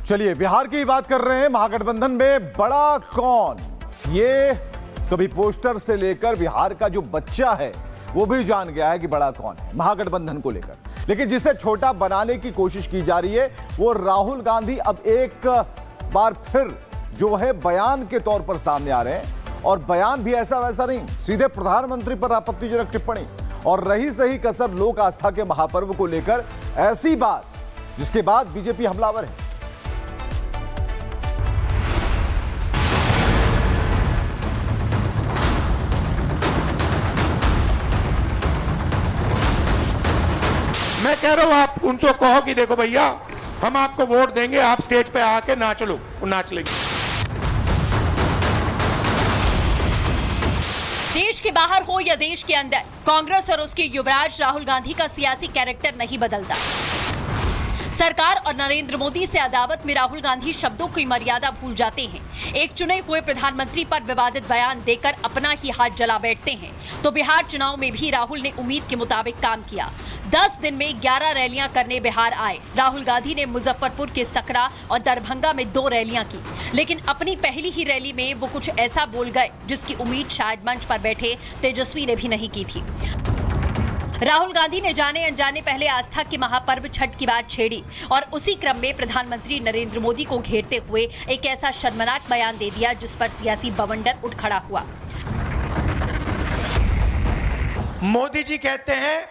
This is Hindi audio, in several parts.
चलिए बिहार की बात कर रहे हैं। महागठबंधन में बड़ा कौन, ये कभी पोस्टर से लेकर बिहार का जो बच्चा है वो भी जान गया है कि बड़ा कौन है महागठबंधन को लेकर। लेकिन जिसे छोटा बनाने की कोशिश की जा रही है वो राहुल गांधी अब एक बार फिर जो है बयान के तौर पर सामने आ रहे हैं। और बयान भी ऐसा वैसा नहीं, सीधे प्रधानमंत्री पर आपत्तिजनक टिप्पणी और रही सही कसर लोक आस्था के महापर्व को लेकर ऐसी बात जिसके बाद बीजेपी हमलावर है। मैं कह रहा हूं आप उनको कहो कि देखो भैया हम आपको वोट देंगे, आप स्टेज पे आके नाच लो, वो नाच लेंगे। देश के बाहर हो या देश के अंदर, कांग्रेस और उसके युवराज राहुल गांधी का सियासी कैरेक्टर नहीं बदलता। सरकार और नरेंद्र मोदी से अदावत में राहुल गांधी शब्दों की मर्यादा भूल जाते हैं। एक चुने हुए प्रधानमंत्री पर विवादित बयान देकर अपना ही हाथ जला बैठते हैं। तो बिहार चुनाव में भी राहुल ने उम्मीद के मुताबिक काम किया। 10 दिन में 11 रैलियां करने बिहार आए। राहुल गांधी ने मुजफ्फरपुर के सकरा और दरभंगा में 2 रैलियां की, लेकिन अपनी पहली ही रैली में वो कुछ ऐसा बोल गए जिसकी उम्मीद शायद मंच पर बैठे तेजस्वी ने भी नहीं की थी। राहुल गांधी ने जाने अनजाने पहले आस्था के महापर्व छठ की बात छेड़ी और उसी क्रम में प्रधानमंत्री नरेंद्र मोदी को घेरते हुए एक ऐसा शर्मनाक बयान दे दिया जिस पर सियासी बवंडर उठ खड़ा हुआ। मोदी जी कहते हैं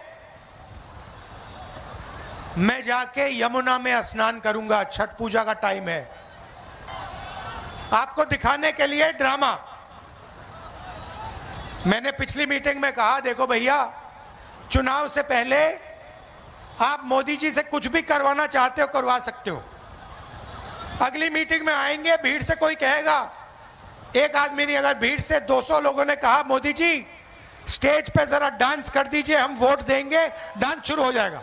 मैं जाके यमुना में स्नान करूंगा, छठ पूजा का टाइम है। आपको दिखाने के लिए ड्रामा। मैंने पिछली मीटिंग में कहा देखो भैया, चुनाव से पहले आप मोदी जी से कुछ भी करवाना चाहते हो करवा सकते हो। अगली मीटिंग में आएंगे, भीड़ से कोई कहेगा, एक आदमी नहीं, अगर भीड़ से 200 लोगों ने कहा मोदी जी स्टेज पे जरा डांस कर दीजिए, हम वोट देंगे, डांस शुरू हो जाएगा।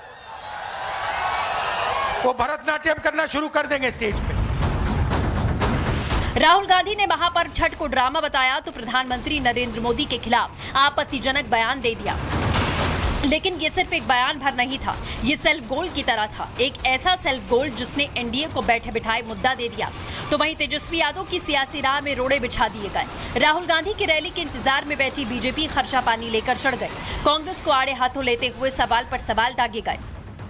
वो भरतनाट्यम करना शुरू कर देंगे स्टेज पे। राहुल गांधी ने महापर्व छठ को ड्रामा बताया तो प्रधानमंत्री नरेंद्र मोदी के खिलाफ आपत्तिजनक बयान दे दिया। लेकिन ये सिर्फ एक बयान भर नहीं था, ये सेल्फ गोल की तरह था, एक ऐसा सेल्फ गोल जिसने एनडीए को बैठे बिठाए मुद्दा दे दिया। तो वहीं तेजस्वी यादव की सियासी राह में रोड़े बिछा दिए गए। राहुल गांधी की रैली के इंतजार में बैठी बीजेपी खर्चा पानी लेकर चढ़ गई। कांग्रेस को आड़े हाथों लेते हुए सवाल पर सवाल दागे गए।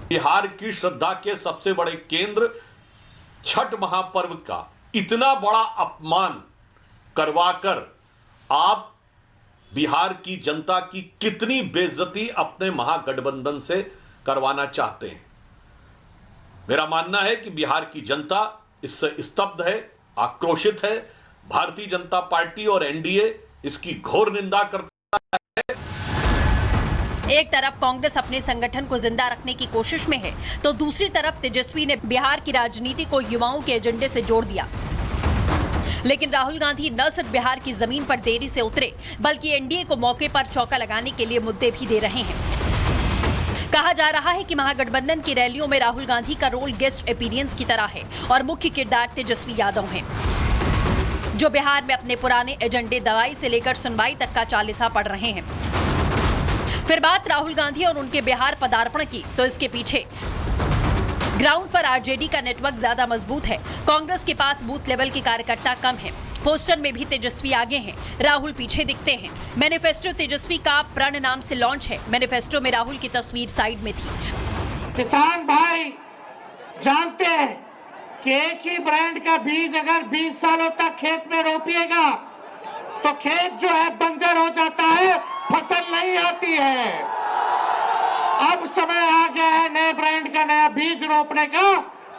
बिहार की श्रद्धा के सबसे बड़े केंद्र छठ महापर्व का इतना बड़ा अपमान करवाकर आप बिहार की जनता की कितनी बेइज्जती अपने महागठबंधन से करवाना चाहते हैं। मेरा मानना है कि बिहार की जनता इससे स्तब्ध है, आक्रोशित है। भारतीय जनता पार्टी और एनडीए इसकी घोर निंदा करता है। एक तरफ कांग्रेस अपने संगठन को जिंदा रखने की कोशिश में है तो दूसरी तरफ तेजस्वी ने बिहार की राजनीति को युवाओं के एजेंडे से जोड़ दिया। लेकिन राहुल गांधी न सिर्फ बिहार की जमीन पर देरी से उतरे बल्कि एनडीए को मौके पर चौका लगाने के लिए मुद्दे भी दे रहे हैं। कहा जा रहा है कि महागठबंधन की रैलियों में राहुल गांधी का रोल गेस्ट अपीयरेंस की तरह है और मुख्य किरदार तेजस्वी यादव हैं, जो बिहार में अपने पुराने एजेंडे दवाई से लेकर सुनवाई तक का चालीसा पढ़ रहे हैं। फिर बात राहुल गांधी और उनके बिहार पदार्पण की तो इसके पीछे ग्राउंड पर आरजेडी का नेटवर्क ज्यादा मजबूत है। कांग्रेस के पास बूथ लेवल के कार्यकर्ता कम हैं। पोस्टर में भी तेजस्वी आगे हैं, राहुल पीछे दिखते हैं। मैनिफेस्टो तेजस्वी का प्रण नाम से लॉन्च है। मैनिफेस्टो में राहुल की तस्वीर साइड में थी। किसान भाई जानते हैं कि एक ही ब्रांड का बीज अगर 20 सालों तक खेत में रोपिएगा तो खेत जो है बंजर हो जाता है, फसल नहीं आती है। अब समय आ गया है नए ब्रांड का नया बीज रोपने का,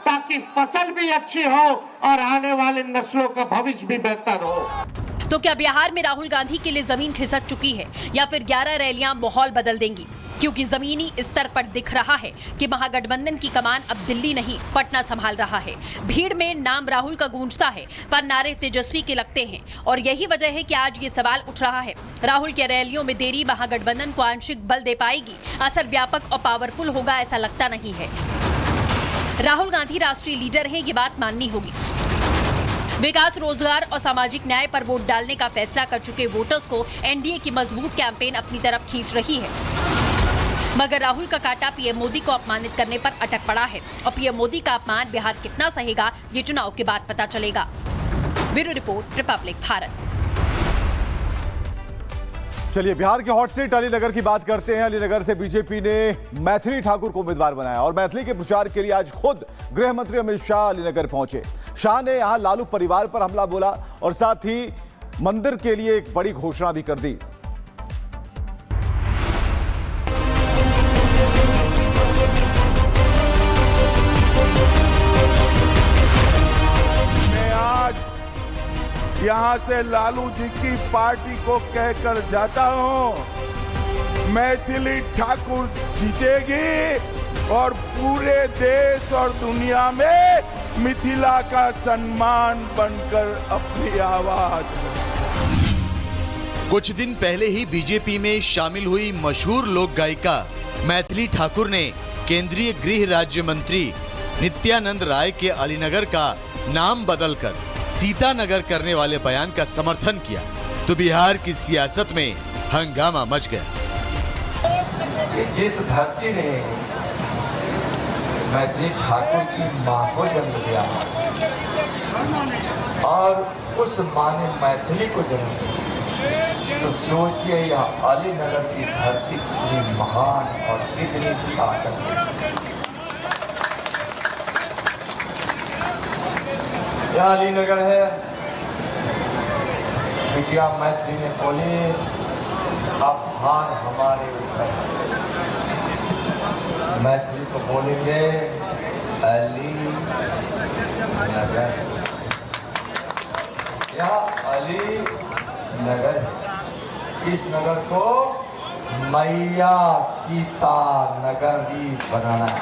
ताकि फसल भी अच्छी हो और आने वाले नस्लों का भविष्य भी बेहतर हो। तो क्या बिहार में राहुल गांधी के लिए जमीन खिसक चुकी है या फिर 11 रैलियां माहौल बदल देंगी? क्योंकि जमीनी स्तर पर दिख रहा है कि महागठबंधन की कमान अब दिल्ली नहीं पटना संभाल रहा है। भीड़ में नाम राहुल का गूंजता है पर नारे तेजस्वी के लगते हैं और यही वजह है कि आज ये सवाल उठ रहा है, राहुल के रैलियों में देरी महागठबंधन को आंशिक बल दे पाएगी? असर व्यापक और पावरफुल होगा ऐसा लगता नहीं है। राहुल गांधी राष्ट्रीय लीडर है, ये बात माननी होगी। विकास, रोजगार और सामाजिक न्याय पर वोट डालने का फैसला कर चुके वोटर्स को एनडीए की मजबूत कैंपेन अपनी तरफ खींच रही है। मगर राहुल का कांटा पीएम मोदी को अपमानित करने पर अटक पड़ा है और पीएम मोदी का अपमान बिहार कितना सहेगा ये चुनाव के बाद पता चलेगा। Bureau report, Republic Bharat. चलिए बिहार के हॉट सीट अलीनगर की बात करते हैं। अलीनगर से बीजेपी ने मैथिली ठाकुर को उम्मीदवार बनाया और मैथिली के प्रचार के लिए आज खुद गृह मंत्री अमित शाह अलीनगर पहुंचे। शाह ने यहां लालू परिवार पर हमला बोला और साथ ही मंदिर के लिए एक बड़ी घोषणा भी कर दी। यहां से लालू जी की पार्टी को कहकर जाता हूं, मैथिली ठाकुर जीतेगी और पूरे देश और दुनिया में मिथिला का सम्मान बनकर अपनी आवाज। कुछ दिन पहले ही बीजेपी में शामिल हुई मशहूर लोक गायिका मैथिली ठाकुर ने केंद्रीय गृह राज्य मंत्री नित्यानंद राय के अलीनगर का नाम बदलकर सीतानगर करने वाले बयान का समर्थन किया तो बिहार की सियासत में हंगामा मच गया। जिस धरती ने मैथिली ठाकुर की मां को जन्म दिया और उस मां ने मैथिली को जन्म दिया, तो सोचिए यह अलीनगर की धरती कितनी महान और कितनी ताकत। यह अलीनगर है। बिटिया मैथिली ने बोली अब भार हमारे ऊपर। मैथिली को बोलेंगे अली नगर। यह अली नगर, इस नगर को मैया सीता नगर भी बनाना है।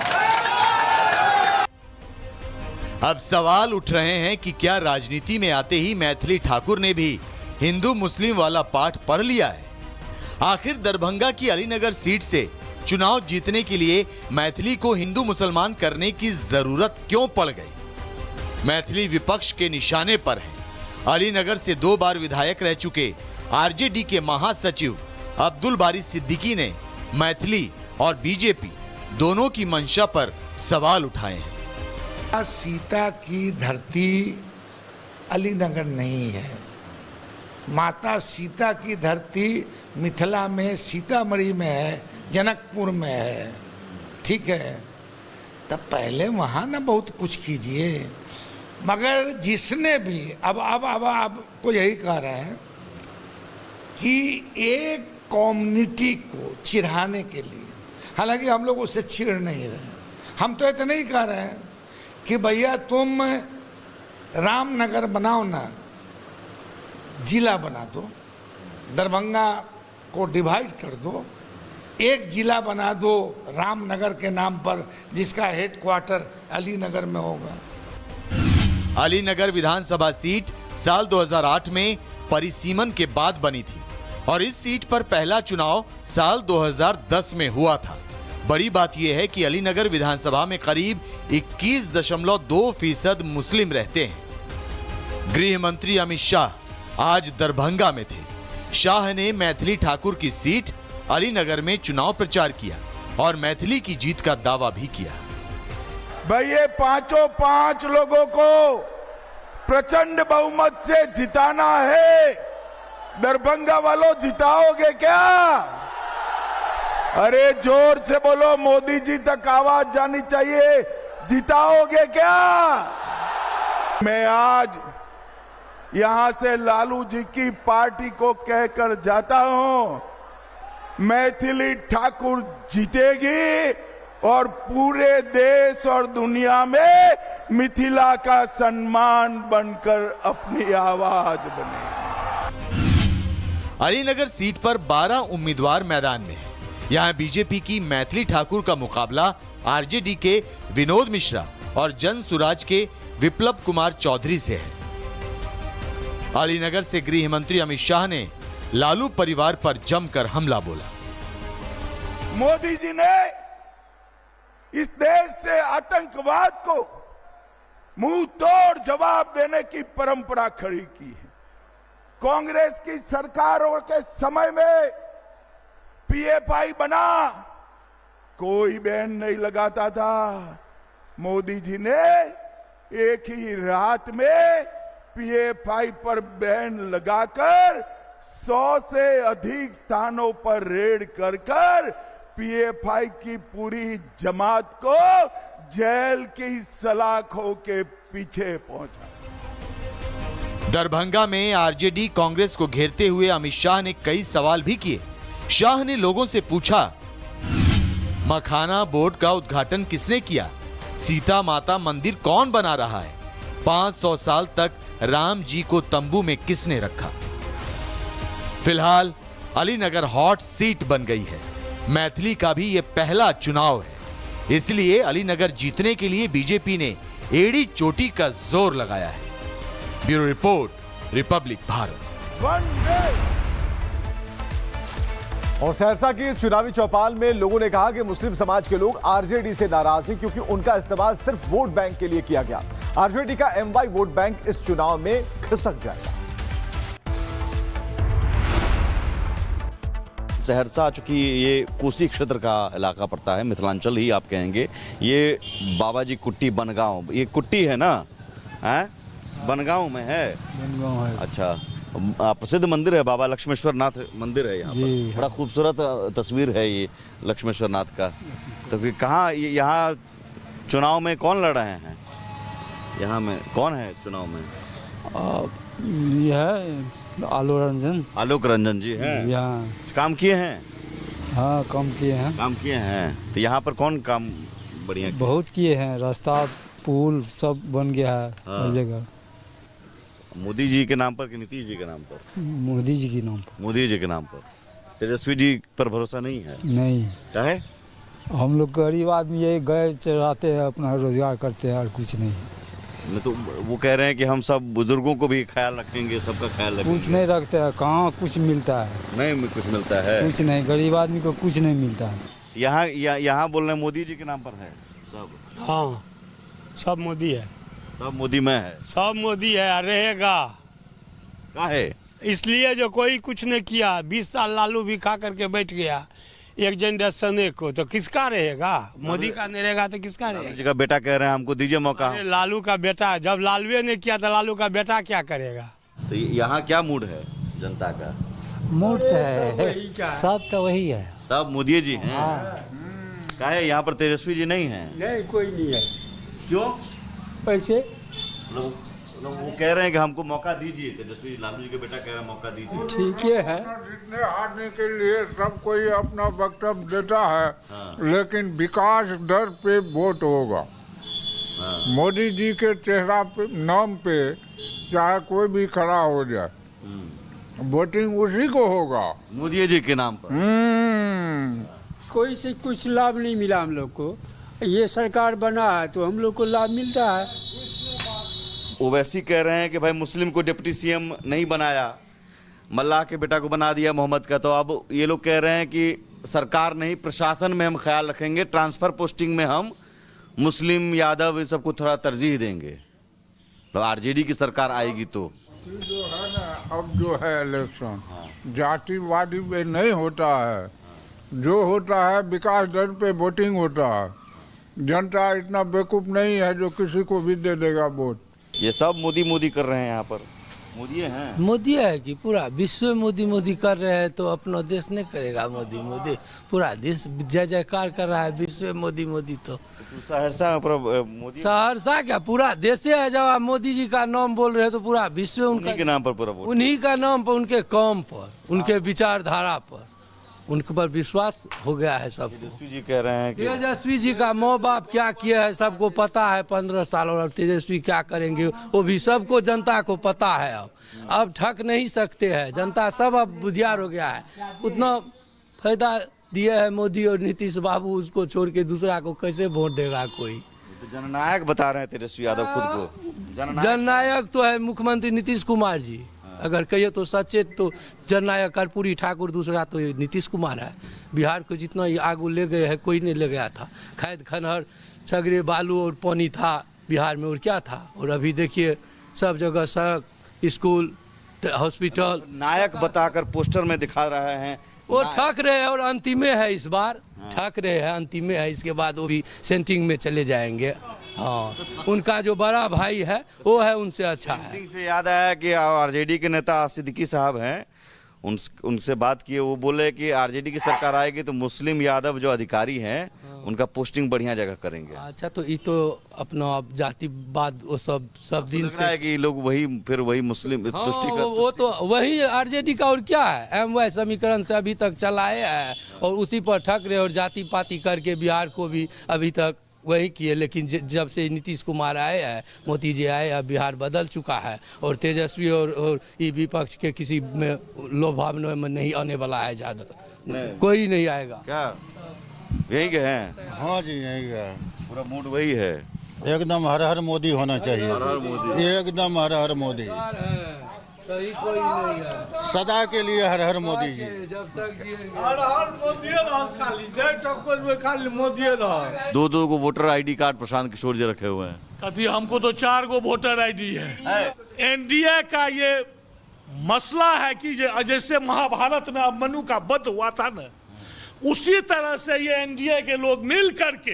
अब सवाल उठ रहे हैं कि क्या राजनीति में आते ही मैथिली ठाकुर ने भी हिंदू मुस्लिम वाला पाठ पढ़ लिया है? आखिर दरभंगा की अलीनगर सीट से चुनाव जीतने के लिए मैथिली को हिंदू मुसलमान करने की जरूरत क्यों पड़ गई? मैथिली विपक्ष के निशाने पर है। अलीनगर से 2 बार विधायक रह चुके आरजेडी के महासचिव अब्दुल बारी सिद्दीकी ने मैथिली और बीजेपी दोनों की मंशा पर सवाल उठाए हैं। सीता की धरती अलीनगर नहीं है। माता सीता की धरती मिथिला में सीतामढ़ी में है, जनकपुर में है। ठीक है, तब पहले वहाँ ना बहुत कुछ कीजिए। मगर जिसने भी अब को यही कह रहे हैं कि एक कम्युनिटी को चिढ़ाने के लिए, हालांकि हम लोग उससे चिढ़ नहीं रहे, हम तो इतना ही कह रहे हैं कि भैया तुम रामनगर बनाओ ना, जिला बना दो, दरभंगा को डिवाइड कर दो, एक जिला बना दो रामनगर के नाम पर, जिसका हेडक्वार्टर अलीनगर में होगा। अलीनगर विधानसभा सीट साल 2008 में परिसीमन के बाद बनी थी और इस सीट पर पहला चुनाव साल 2010 में हुआ था। बड़ी बात यह है कि अलीनगर विधानसभा में करीब 21.2% मुस्लिम रहते हैं। गृह मंत्री अमित शाह आज दरभंगा में थे। शाह ने मैथिली ठाकुर की सीट अलीनगर में चुनाव प्रचार किया और मैथिली की जीत का दावा भी किया। भाई ये 5 लोगों को प्रचंड बहुमत से जिताना है। दरभंगा वालों, जिताओगे क्या? अरे जोर से बोलो, मोदी जी तक आवाज जानी चाहिए। जिताओगे क्या? मैं आज यहां से लालू जी की पार्टी को कहकर जाता हूं, मैथिली ठाकुर जीतेगी और पूरे देश और दुनिया में मिथिला का सम्मान बनकर अपनी आवाज बनेगी। अलीनगर सीट पर 12 उम्मीदवार मैदान में हैं। यहां बीजेपी की मैथिली ठाकुर का मुकाबला आरजेडी के विनोद मिश्रा और जन सुराज के विप्लव कुमार चौधरी से है। अलीनगर से गृह मंत्री अमित शाह ने लालू परिवार पर जमकर हमला बोला। मोदी जी ने इस देश से आतंकवाद को मुंह तोड़ जवाब देने की परंपरा खड़ी की है। कांग्रेस की सरकारों के समय में पीएफआई बना, कोई बैन नहीं लगाता था। मोदी जी ने एक ही रात में PFI पर बैन लगाकर 100 से अधिक स्थानों पर रेड कर PFI की पूरी जमात को जेल की सलाखों के पीछे पहुंचा। दरभंगा में आरजेडी कांग्रेस को घेरते हुए अमित शाह ने कई सवाल भी किए। शाह ने लोगों से पूछा, मखाना बोर्ड का उद्घाटन किसने किया? सीता माता मंदिर कौन बना रहा है? 500 साल तक राम जी को तंबू में किसने रखा? फिलहाल अलीनगर हॉट सीट बन गई है। मैथिली का भी यह पहला चुनाव है, इसलिए अलीनगर जीतने के लिए बीजेपी ने एड़ी चोटी का जोर लगाया है। Bureau report, Republic Bharat. और सहरसा की चुनावी चौपाल में लोगों ने कहा कि मुस्लिम समाज के लोग आरजेडी से नाराज हैं क्योंकि उनका इस्तेमाल सिर्फ वोट बैंक के लिए किया गया। आरजेडी का MY वोट बैंक इस चुनाव में खिसक जाएगा। सहरसा चूंकि ये कोसी क्षेत्र का इलाका पड़ता है, मिथिलांचल ही आप कहेंगे। ये बाबा जी कुट्टी बनगांव, ये कुट्टी है ना, है बनगांव में है। बनगांव है। अच्छा, प्रसिद्ध मंदिर है, बाबा लक्ष्मेश्वर नाथ मंदिर है यहाँ पर। बड़ा खूबसूरत तस्वीर है ये लक्ष्मेश्वर नाथ का। तो कहाँ यहाँ चुनाव में कौन लड़ रहे हैं? यहाँ में कौन है चुनाव में? ये है आलोक रंजन जी हैं। यहाँ काम किए हैं? हाँ, काम किए हैं। तो यहाँ पर कौन काम बढ़िया किए? बहुत किए हैं। रास्ता, पुल सब बन गया है हर जगह। मोदी जी के नाम पर कि नीतीश जी के नाम पर? मोदी जी के नाम पर। मोदी जी के नाम पर। तेजस्वी जी पर भरोसा नहीं है? नहीं। क्या है? हम लोग गरीब आदमी ये गए चढ़ाते हैं, अपना रोजगार करते हैं और कुछ नहीं। मैं तो वो कह रहे हैं कि हम सब बुजुर्गों को भी ख्याल रखेंगे, सबका ख्याल रखेंगे। कुछ नहीं रखते हैं, कहाँ कुछ मिलता है? नहीं कुछ मिलता है, कुछ नहीं। गरीब आदमी को कुछ नहीं मिलता है। यहाँ बोल रहे हैं मोदी जी के नाम पर है सब। हाँ, सब मोदी है, सब मोदी में है, सब मोदी है, रहेगा। क्या है? इसलिए जो कोई कुछ नहीं किया, 20 साल लालू भी खा करके बैठ गया एक जनरेशन को, तो किसका रहेगा? मोदी का नहीं रहेगा तो किसका रहेगा? जी का बेटा कह रहे हैं हमको दीजिए मौका। लालू का बेटा, जब लालू ने किया तो लालू का बेटा क्या करेगा? तो यहाँ क्या मूड है जनता का? मूड है सब तो वही है, सब मोदी जी हैं। क्या है यहाँ पर तेजस्वी जी नहीं है? नहीं, कोई नहीं है। क्यों? पैसे वो कह रहे हैं कि हमको मौका दीजिए। तेजस्वी लालू जी के बेटा कह रहे हैं मौका दीजिए। ठीक है। जीतने हारने के लिए सब कोई अपना वक्तव्य देता है। हाँ। लेकिन विकास दर पे वोट होगा। हाँ। मोदी जी के चेहरा पे, नाम पे चाहे कोई भी खड़ा हो जाए, वोटिंग उसी को होगा, मोदी जी के नाम पर। कोई से कुछ लाभ नहीं मिला हम लोग को। ये सरकार बना है तो हम लोग को लाभ मिलता है। ओवैसी कह रहे हैं कि भाई मुस्लिम को डिप्टी सीएम नहीं बनाया, मल्लाह के बेटा को बना दिया मोहम्मद का। तो अब ये लोग कह रहे हैं कि सरकार नहीं, प्रशासन में हम ख्याल रखेंगे, ट्रांसफर पोस्टिंग में हम मुस्लिम, यादव इन सबको थोड़ा तरजीह देंगे। तो आरजेडी की सरकार आएगी तो जो है ना, अब जो है इलेक्शन जातिवादी में नहीं होता है। जो होता है विकास दर पे वोटिंग होता है। जनता इतना बेवकूफ नहीं है जो किसी को भी दे देगा वोट। ये सब मोदी मोदी कर रहे हैं यहाँ पर। मोदी है, मोदी है कि पूरा विश्व मोदी मोदी कर रहे हैं, तो अपना देश नहीं करेगा मोदी मोदी? पूरा देश जय जयकार कर रहा है विश्व मोदी मोदी। तो सहरसा पर मोदी, सहरसा क्या पूरा देश है। जब आप मोदी जी का नाम बोल रहे हैं तो पूरा विश्व उन्हीं के नाम पर पूरा, उन्हीं का नाम पर, उनके काम पर, उनके विचारधारा पर, उनके पर विश्वास हो गया है सब। तेजस्वी जी कह रहे हैं कि तेजस्वी जी का माँ बाप क्या किया है सबको पता है, 15 साल, और तेजस्वी क्या करेंगे वो भी सबको, जनता को पता है। अब ठग नहीं सकते हैं जनता, सब अब बुधियार हो गया है। उतना फायदा दिए है मोदी और नीतीश बाबू, उसको छोड़ के दूसरा को कैसे वोट देगा कोई? तो जननायक बता रहे हैं तेजस्वी यादव खुद को। जननायक तो है मुख्यमंत्री नीतीश कुमार जी। अगर कहिए तो सचेत तो जननायक कर्पूरी ठाकुर, दूसरा तो नीतीश कुमार है। बिहार को जितना आगू ले गए हैं कोई नहीं ले गया था। खैद खनहर सगरे बालू और पानी था बिहार में, और क्या था? और अभी देखिए सब जगह सड़क, स्कूल, हॉस्पिटल। नायक बताकर पोस्टर में दिखा रहे हैं वो ठक रहे हैं और अंतिमे है इस बार, ठक रहे हैं अंतिमे है, इसके बाद वो भी सेंटिंग में चले जाएंगे। हाँ, उनका जो बड़ा भाई है वो है उनसे अच्छा है। से याद आया कि आरजेडी के नेता सिद्दीकी साहब हैं, उनसे बात किए, वो बोले कि आरजेडी की सरकार आएगी तो मुस्लिम यादव जो अधिकारी हैं उनका पोस्टिंग बढ़िया जगह करेंगे। अच्छा, तो ये तो अपना जातिवाद वो सब दिन से है कि लोग वही मुस्लिम वो तो वही आरजेडी का और क्या है, एमवाय समीकरण से अभी तक चलाए है और उसी पर ठक रहे और जाति पाति करके बिहार को भी अभी तक वही किए। लेकिन जब से नीतीश कुमार आए हैं, मोदी जी आए हैं, बिहार बदल चुका है और तेजस्वी और ये विपक्ष के किसी में लोभावना में नहीं आने वाला है, ज्यादा कोई नहीं आएगा। क्या यही के हैं? हाँ जी, यही है, पूरा मूड वही है, एकदम हर हर मोदी होना चाहिए, हर हर मोदी, एकदम हर हर मोदी, सही कोई नहीं है, सदा के लिए हर हर मोदी जी। जब तक दो को voter ID card Prashant Kishor जी रखे हुए हैं। कभी हमको तो 4 गो वोटर आईडी है। एनडीए का ये मसला है कि जैसे महाभारत में अभिमन्यु का वध हुआ था ना, उसी तरह से ये एनडीए के लोग मिल करके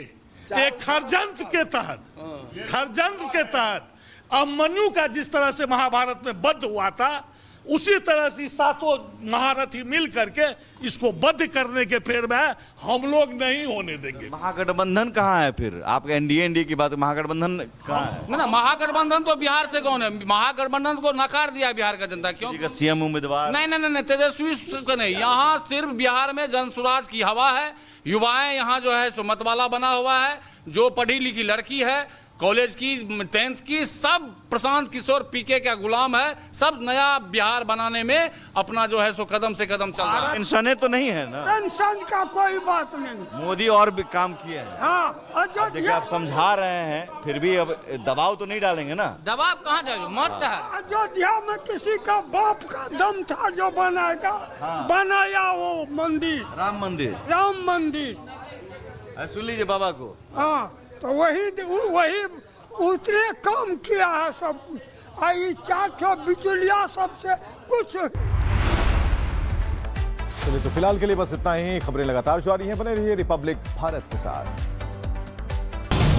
एक षड्यंत्र के तहत अभिमन्यु का जिस तरह से महाभारत में वध हुआ था, उसी तरह से 7 महारथी मिल करके इसको वध करने के फेर में हम लोग नहीं होने देंगे। महागठबंधन कहाँ है फिर? आप एनडीए की बात, महागठबंधन कहाँ है? ना, महागठबंधन तो बिहार से कौन है? महागठबंधन को नकार दिया बिहार का जनता। क्यों? सीएम उम्मीदवार नहीं, तेजस्वी को नहीं। यहाँ सिर्फ बिहार में जन स्वराज की हवा है। युवाएं यहाँ जो है सो मतवाला बना हुआ है, जो पढ़ी लिखी लड़की है, कॉलेज की 10th की, सब प्रशांत किशोर पीके का गुलाम है। सब नया बिहार बनाने में अपना जो है सो कदम से कदम चल रहा है। पेंशन तो नहीं है ना? पेंशन का कोई बात नहीं। मोदी और भी काम किए हैं। हाँ, देखिए आप समझा रहे हैं, फिर भी अब दबाव तो नहीं डालेंगे ना? दबाव कहाँ जाएगा? मत है। अयोध्या में किसी का बाप का दम था जो बनाएगा। बनाया वो मंदिर, राम मंदिर। सुन लीजिए बाबा को। हाँ, तो वही उतने काम किया है सब कुछ। आई 4 बिचौलिया सबसे कुछ। चलिए, तो फिलहाल के लिए बस इतना ही। खबरें लगातार जारी हैं, बने रहिए रिपब्लिक भारत के साथ।